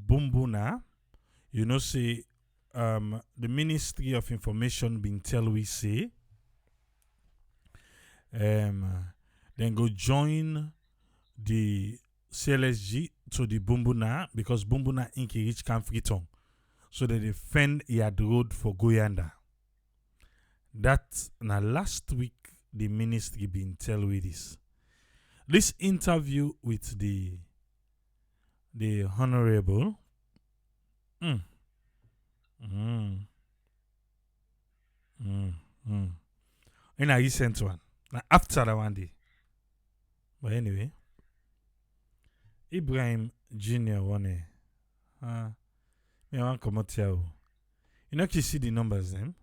Bumbuna. You know, say the Ministry of Information been tell we say then go join the CLSG to the Bumbuna because Bumbuna Inc. reach Camp Freetown. So they defend Yard Road for Goyanda. That now last week the ministry been tell we this. This interview with the honorable mm, mm, in a recent one. Now after that one day. But anyway, Ibrahim Jr. one me want come out here. You know, you see the numbers them.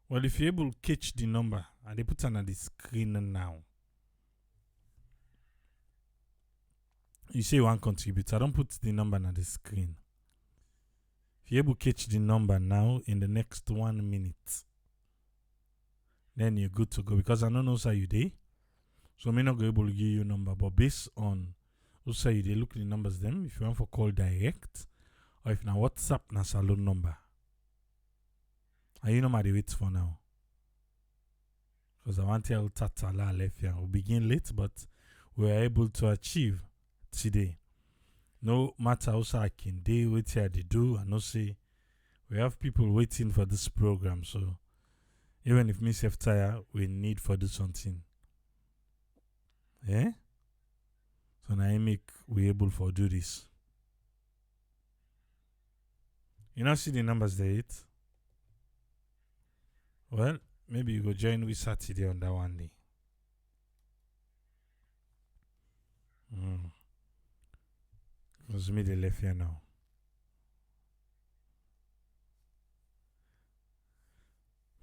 Well, if you're able to catch the number, and they put it on the screen now. You say one contributor. Don't put the number on the screen. If you're able to catch the number now in the next 1 minute, then you're good to go. Because I don't know how you day. So I'm not able to give you a number. But based on also you they look at the numbers them, if you want for call direct, or if na WhatsApp na salon number. And you know my wait for now. Because I want to tell Tatala left here. We'll begin late, but we are able to achieve today. No matter how I can do what they do, and no say we have people waiting for this program. So even if me self tire, we need for do something. Yeah? So now I make we able for do this. You know see the numbers there it? Well, maybe you go join with Saturday on that one day. Because me they left here now.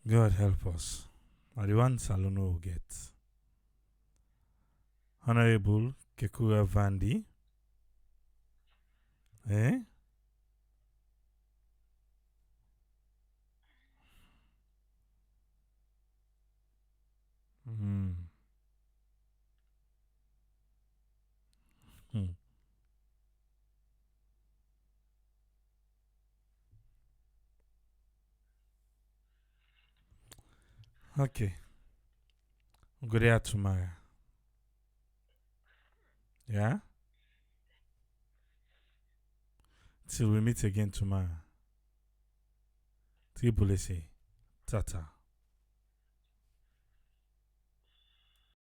God help us. Now the one Salono will get. Honorable Kekura Vandi. Eh? Hmm. Okay. We'll go there tomorrow. Yeah? Till we meet again tomorrow. Triple say. Tata.